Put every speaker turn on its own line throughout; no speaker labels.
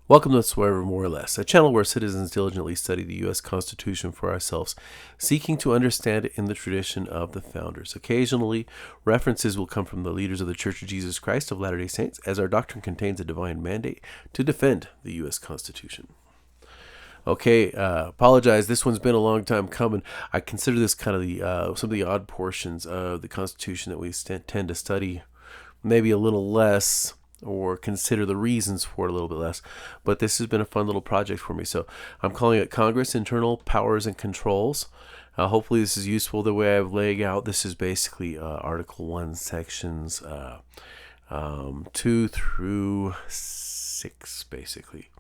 Welcome to Swear More or Less, a channel where citizens diligently study the U.S. Constitution for ourselves, seeking to understand it in the tradition of the founders. Occasionally, references will come from the leaders of the Church of Jesus Christ of Latter-day Saints, as our doctrine contains a divine mandate to defend the U.S. Constitution. Okay, apologize. This one's been a long time coming. I consider this kind of the some of the odd portions of the Constitution that we tend to study, maybe a little less, or consider the reasons for it a little bit less. But this has been a fun little project for me. So I'm calling it Congress Internal Powers and Controls. Hopefully this is useful the way I've laid out. This is basically Article 1, Sections 2 through 6, basically.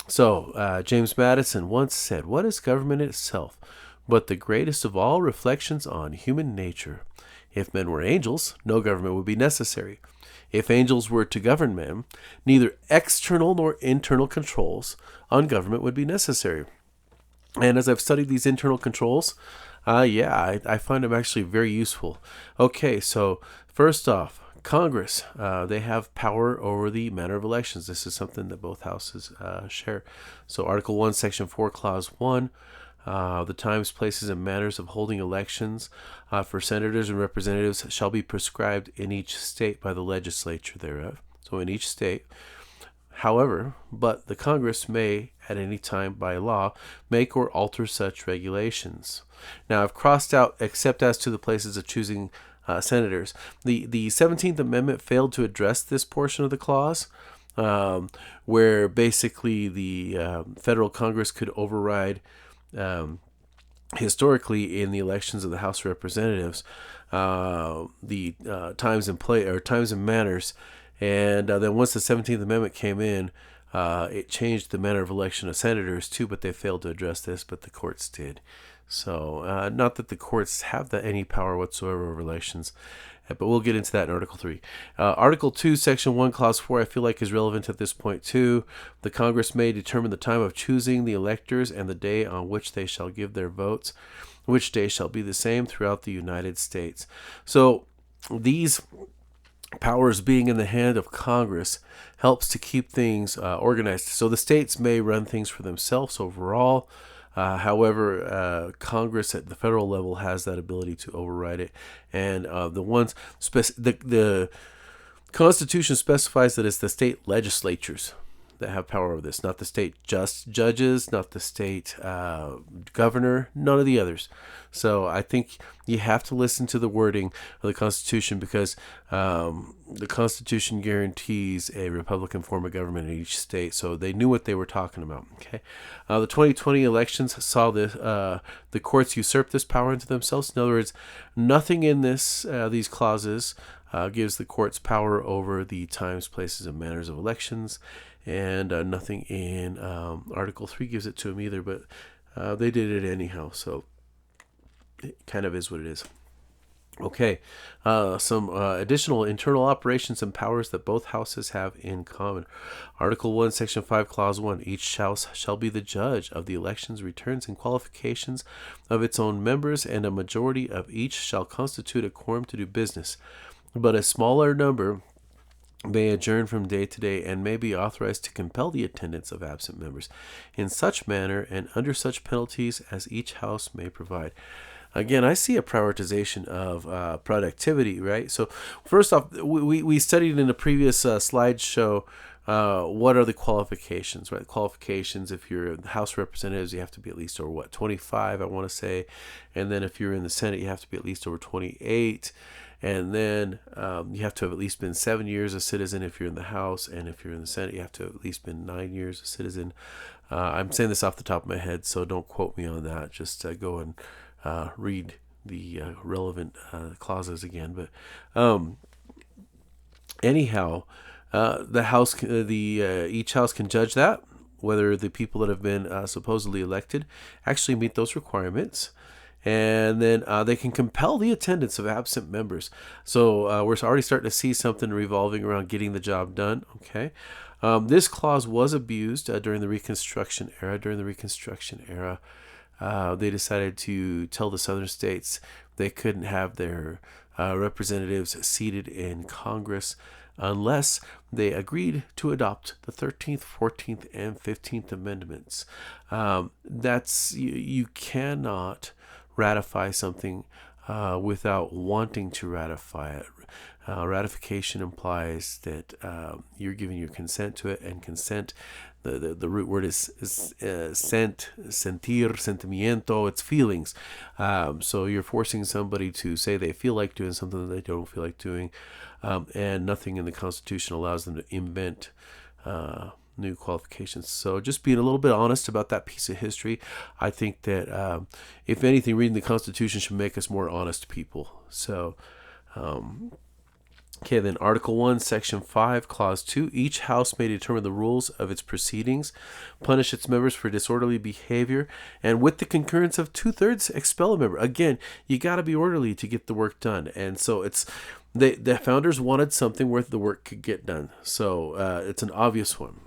So, James Madison once said, "What is government itself but the greatest of all reflections on human nature? If men were angels, no government would be necessary. If angels were to govern men, neither external nor internal controls on government would be necessary." And as I've studied these internal controls, I find them actually very useful. Okay, so first off, Congress, they have power over the manner of elections. This is something that both houses share. So Article 1, Section 4, Clause 1, the times, places, and manners of holding elections for senators and representatives shall be prescribed in each state by the legislature thereof. So in each state. However, but the Congress may, at any time by law, make or alter such regulations. Now, I've crossed out except as to the places of choosing senators. The 17th Amendment failed to address this portion of the clause, where basically the federal Congress could override, historically in the elections of the House of Representatives, the times and manners. And then once the 17th Amendment came in, it changed the manner of election of senators too, but they failed to address this, but the courts did. So not that the courts have any power whatsoever over elections, but we'll get into that in Article 3. Article 2, Section 1, Clause 4, I feel like is relevant at this point too. The Congress may determine the time of choosing the electors and the day on which they shall give their votes, which day shall be the same throughout the United States. So these powers being in the hand of Congress helps to keep things organized. So the states may run things for themselves overall. However, Congress at the federal level has that ability to override it. And the Constitution specifies that it's the state legislatures that have power over this, not the state judges, not the state governor, none of the others. So I think you have to listen to the wording of the Constitution, because the Constitution guarantees a Republican form of government in each state. So they knew what they were talking about. Okay, the 2020 elections saw the courts usurp this power into themselves. In other words, nothing in these clauses gives the courts power over the times, places, and manners of elections. And nothing in Article 3 gives it to them either, but they did it anyhow, so it kind of is what it is. Okay, some additional internal operations and powers that both houses have in common. Article 1, Section 5, Clause 1, each house shall be the judge of the elections, returns, and qualifications of its own members, and a majority of each shall constitute a quorum to do business, but a smaller number may adjourn from day to day, and may be authorized to compel the attendance of absent members in such manner and under such penalties as each house may provide. Again, I see a prioritization of productivity, right? So first off, we studied in a previous slideshow what are the qualifications, right? Qualifications, if you're the House of Representatives, you have to be at least over 25, I want to say. And then if you're in the Senate, you have to be at least over 28. And then you have to have at least been 7 years a citizen if you're in the House. And if you're in the Senate, you have to have at least been 9 years a citizen. I'm saying this off the top of my head, so don't quote me on that. Just go and read the relevant clauses again. But anyhow, each house can judge that, whether the people that have been supposedly elected actually meet those requirements. And then they can compel the attendance of absent members. So we're already starting to see something revolving around getting the job done. Okay, this clause was abused during the Reconstruction era. During the Reconstruction era, they decided to tell the southern states they couldn't have their representatives seated in Congress unless they agreed to adopt the 13th, 14th, and 15th Amendments. You cannot ratify something without wanting to ratify it. Ratification implies that you're giving your consent to it, and consent, the root word is sentir, sentimiento, it's feelings. So you're forcing somebody to say they feel like doing something that they don't feel like doing, and nothing in the Constitution allows them to invent new qualifications. So just being a little bit honest about that piece of history, I think that if anything, reading the Constitution should make us more honest people. So okay, then Article 1, Section 5, Clause 2. Each House may determine the rules of its proceedings, punish its members for disorderly behavior, and with the concurrence of 2/3, expel a member. Again, you got to be orderly to get the work done. And so the founders wanted something where the work could get done. So it's an obvious one.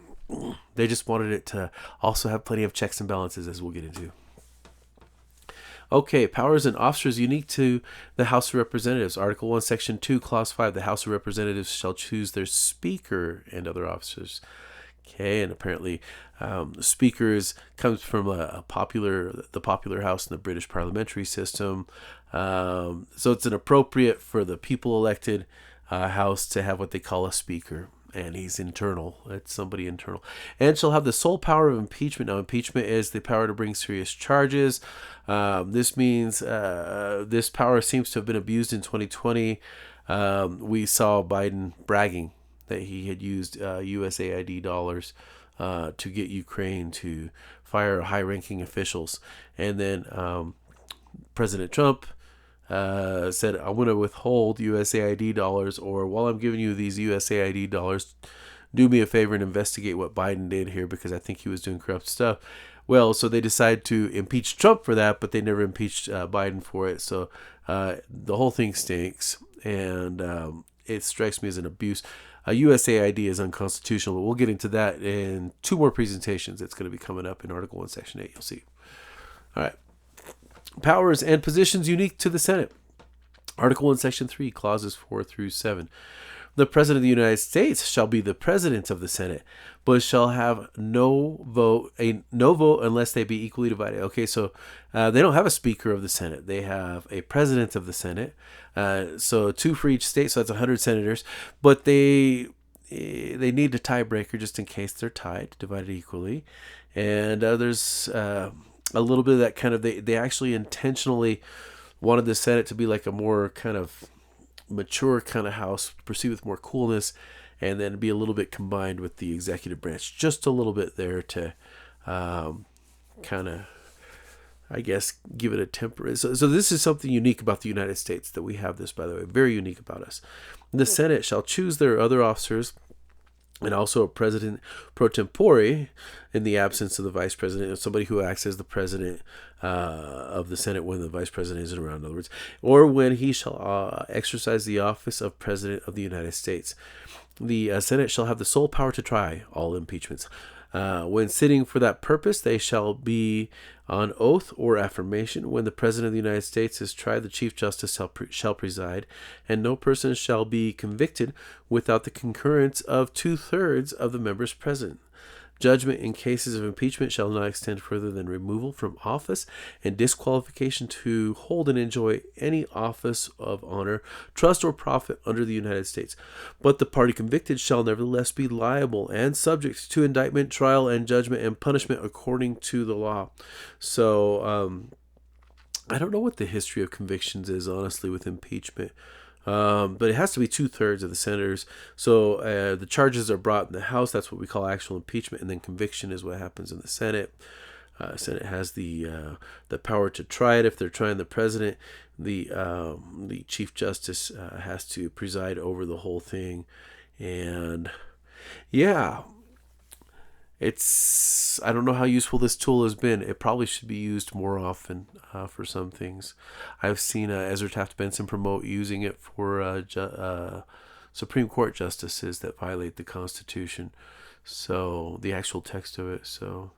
They just wanted it to also have plenty of checks and balances, as we'll get into. Okay, powers and officers unique to the House of Representatives. Article 1, Section 2, Clause 5. The House of Representatives shall choose their speaker and other officers. Okay, and apparently speakers comes from the popular house in the British parliamentary system. So it's inappropriate for the people elected house to have what they call a speaker. And he's internal. It's somebody internal. And shall have the sole power of impeachment. Now, impeachment is the power to bring serious charges. This means this power seems to have been abused in 2020. We saw Biden bragging that he had used USAID dollars to get Ukraine to fire high-ranking officials. And then President Trump said, I'm going to withhold USAID dollars, or while I'm giving you these USAID dollars, do me a favor and investigate what Biden did here, because I think he was doing corrupt stuff. Well, so they decided to impeach Trump for that, but they never impeached Biden for it. So the whole thing stinks, and it strikes me as an abuse. USAID is unconstitutional, but we'll get into that in 2 more presentations. It's going to be coming up in Article 1, Section 8. You'll see. All right. Powers and positions unique to the Senate. Article 1, Section 3, Clauses 4 through 7. The President of the United States shall be the President of the Senate, but shall have no vote unless they be equally divided. Okay, so they don't have a Speaker of the Senate. They have a President of the Senate. So 2 for each state, so that's 100 senators. But they need a tiebreaker just in case they're tied, divided equally. And there's a little bit of that kind of, they actually intentionally wanted the Senate to be like a more kind of mature kind of house, proceed with more coolness, and then be a little bit combined with the executive branch, just a little bit there to kind of, I guess, give it a temper. So this is something unique about the United States, that we have this, by the way, very unique about us. The Senate shall choose their other officers, and also a president pro tempore in the absence of the vice president, somebody who acts as the president of the Senate when the vice president isn't around, in other words, or when he shall exercise the office of President of the United States. The Senate shall have the sole power to try all impeachments. When sitting for that purpose, they shall be on oath or affirmation. When the President of the United States is tried, the Chief Justice shall preside, and no person shall be convicted without the concurrence of 2/3 of the members present. Judgment in cases of impeachment shall not extend further than removal from office and disqualification to hold and enjoy any office of honor, trust, or profit under the United States. But the party convicted shall nevertheless be liable and subject to indictment, trial, and judgment and punishment according to the law. So I don't know what the history of convictions is, honestly, with impeachment. But it has to be 2/3 of the senators. So the charges are brought in the House. That's what we call actual impeachment. And then conviction is what happens in the Senate. Senate has the power to try it. If they're trying the president, the Chief Justice has to preside over the whole thing. And yeah, I don't know how useful this tool has been. It probably should be used more often for some things. I've seen Ezra Taft Benson promote using it for Supreme Court justices that violate the Constitution. So the actual text of it. So,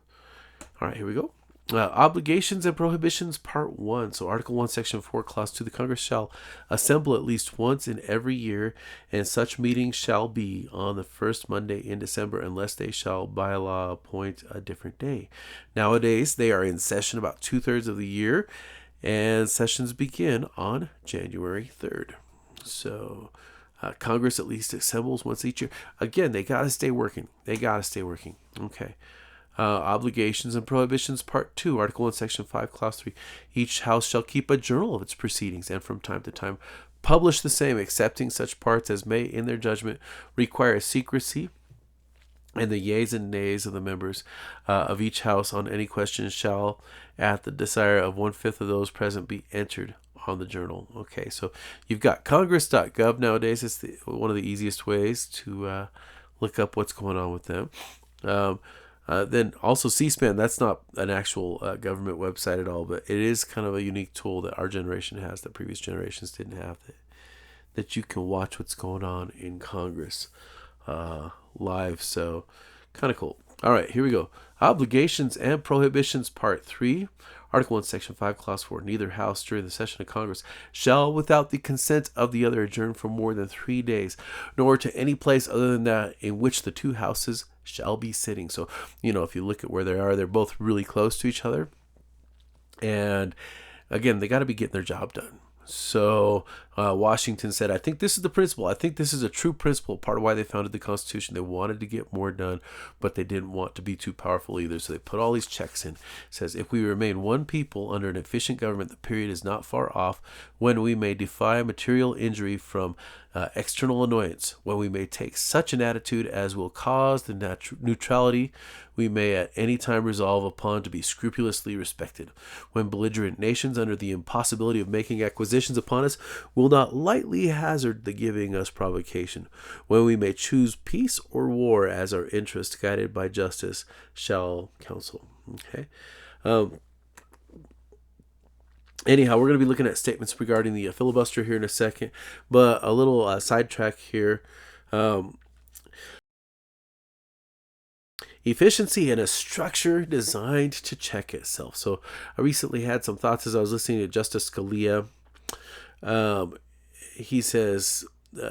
all right, here we go. Obligations and Prohibitions, Part 1. So, Article 1, Section 4, Clause 2. The Congress shall assemble at least once in every year, and such meeting shall be on the first Monday in December, unless they shall by law appoint a different day. Nowadays, they are in session about 2/3 of the year, and sessions begin on January 3rd. So, Congress at least assembles once each year. Again, they got to stay working. Okay. Obligations and Prohibitions, Part 2, Article 1, Section 5, Clause 3. Each house shall keep a journal of its proceedings, and from time to time publish the same, excepting such parts as may, in their judgment, require secrecy. And the yeas and nays of the members of each house on any question shall, at the desire of 1/5 of those present, be entered on the journal. Okay, so you've got Congress.gov nowadays. It's one of the easiest ways to look up what's going on with them. Then also C-SPAN, that's not an actual government website at all, but it is kind of a unique tool that our generation has that previous generations didn't have, that you can watch what's going on in Congress live. So kind of cool. All right, here we go. Obligations and Prohibitions, Part 3. Article 1, Section 5, Clause 4. Neither house during the session of Congress shall, without the consent of the other, adjourn for more than 3 days, nor to any place other than that in which the two houses shall be sitting. So, if you look at where they are, they're both really close to each other. And again, they got to be getting their job done. So Washington said, I think this is the principle. I think this is a true principle, part of why they founded the Constitution. They wanted to get more done, but they didn't want to be too powerful either. So they put all these checks in. It says, if we remain one people under an efficient government, the period is not far off when we may defy material injury from external annoyance, when we may take such an attitude as will cause the neutrality we may at any time resolve upon to be scrupulously respected, when belligerent nations, under the impossibility of making acquisitions upon us, will not lightly hazard the giving us provocation, when we may choose peace or war as our interest, guided by justice, shall counsel. Okay. Anyhow, we're going to be looking at statements regarding the filibuster here in a second, but a little sidetrack here. Efficiency and a structure designed to check itself. So I recently had some thoughts as I was listening to Justice Scalia. He says,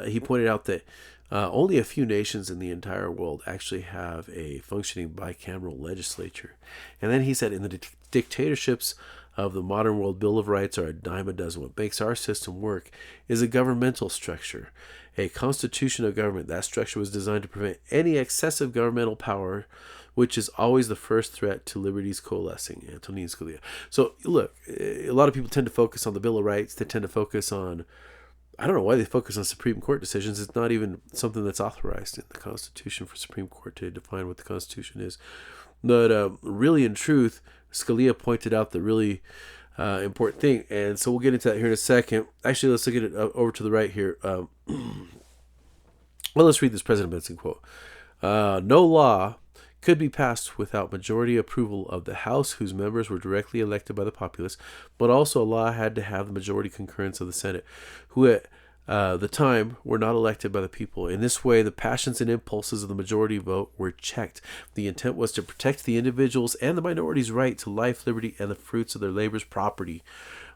he pointed out that only a few nations in the entire world actually have a functioning bicameral legislature. And then he said, in the dictatorships of the modern world, Bill of Rights are a dime a dozen. What makes our system work is a governmental structure, a constitution of government. That structure was designed to prevent any excessive governmental power, which is always the first threat to liberties coalescing. Antonin Scalia. So look, a lot of people tend to focus on the Bill of Rights. They tend to focus on, I don't know why they focus on Supreme Court decisions. It's not even something that's authorized in the Constitution for Supreme Court to define what the Constitution is. But really, in truth, Scalia pointed out the really important thing. And so we'll get into that here in a second. Actually, let's look at it over to the right here. Well, let's read this President Benson quote. No law could be passed without majority approval of the House, whose members were directly elected by the populace, but also a law had to have the majority concurrence of the Senate, who at the time were not elected by the people. In this way, the passions and impulses of the majority vote were checked. The intent was to protect the individuals and the minority's right to life, liberty, and the fruits of their labor's property.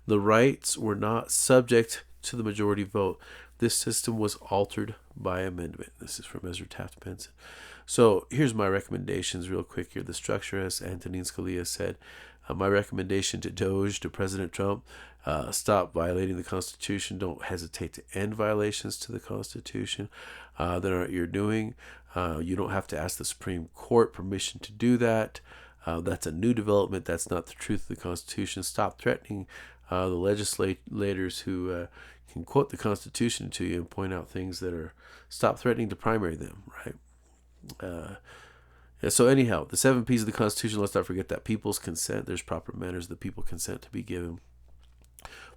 The rights were not subject to the majority vote. This system was altered by amendment. This is from Ezra Taft Benson. So here's my recommendations real quick here. The structure, as Antonin Scalia said, my recommendation to Doge, to President Trump, stop violating the Constitution. Don't hesitate to end violations to the Constitution that you're doing. You don't have to ask the Supreme Court permission to do that. That's a new development. That's not the truth of the Constitution. Stop threatening the legislators who can quote the Constitution to you and point out things that are, stop threatening to primary them, right? So anyhow, the 7 P's of the Constitution, let's not forget that. People's consent, there's proper manners that people consent to be given.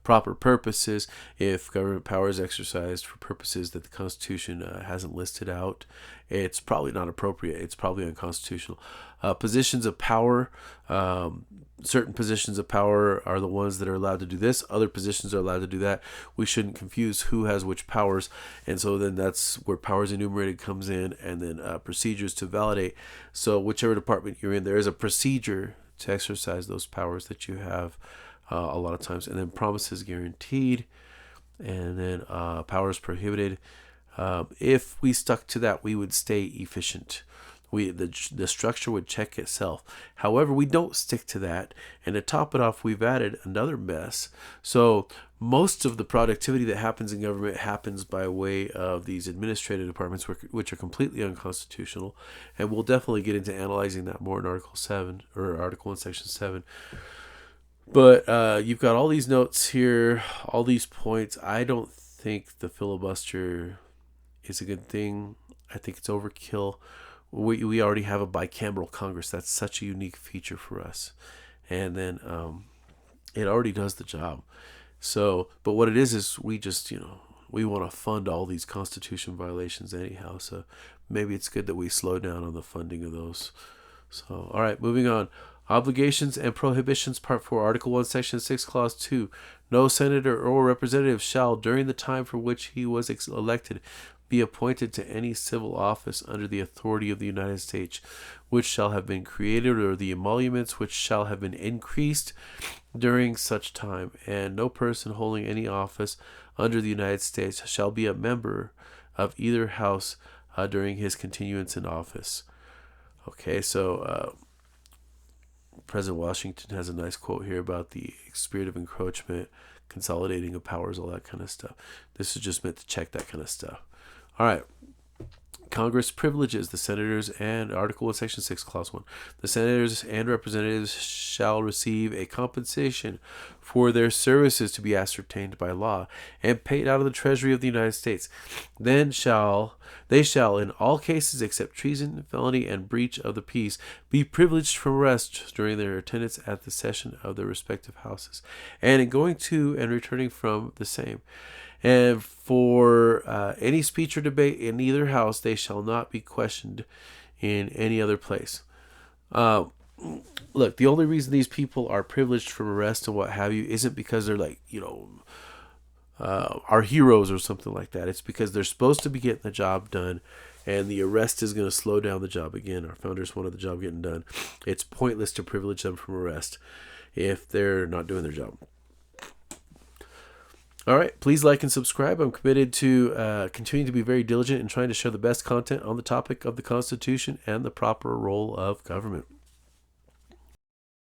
Proper purposes, if government power is exercised for purposes that the Constitution hasn't listed out, it's probably not appropriate. It's probably unconstitutional. Positions of power, certain positions of power are the ones that are allowed to do this. Other positions are allowed to do that. We shouldn't confuse who has which powers. And so then that's where powers enumerated comes in, and then procedures to validate. So whichever department you're in, there is a procedure to exercise those powers that you have a lot of times. And then promises guaranteed, and then powers prohibited. If we stuck to that, we would stay efficient. The structure would check itself. However, we don't stick to that, and to top it off, we've added another mess. So most of the productivity that happens in government happens by way of these administrative departments, which are completely unconstitutional, and we'll definitely get into analyzing that more in Article 7 or Article 1, Section 7. But you've got all these notes here, all these points. I don't think the filibuster is a good thing. I think it's overkill. We already have a bicameral Congress. That's such a unique feature for us. And then it already does the job. So, but what it is we just, we want to fund all these Constitution violations anyhow. So maybe it's good that we slow down on the funding of those. So, all right, moving on. Obligations and Prohibitions, Part 4, Article 1, Section 6, Clause 2. No senator or representative shall, during the time for which he was elected, be appointed to any civil office under the authority of the United States, which shall have been created, or the emoluments which shall have been increased during such time. And no person holding any office under the United States shall be a member of either house during his continuance in office. Okay, so President Washington has a nice quote here about the spirit of encroachment, consolidating of powers, all that kind of stuff. This is just meant to check that kind of stuff. All right. Congress privileges the senators, and Article 1, Section 6, Clause 1. The senators and representatives shall receive a compensation for their services to be ascertained by law and paid out of the Treasury of the United States. Then they shall, in all cases except treason, felony, and breach of the peace, be privileged from arrest during their attendance at the session of their respective houses, and in going to and returning from the same. And for any speech or debate in either house, they shall not be questioned in any other place. Look, the only reason these people are privileged from arrest and what have you isn't because they're like, our heroes or something like that. It's because they're supposed to be getting the job done, and the arrest is going to slow down the job again. Our founders wanted the job getting done. It's pointless to privilege them from arrest if they're not doing their job. All right, please like and subscribe. I'm committed to continuing to be very diligent in trying to share the best content on the topic of the Constitution and the proper role of government.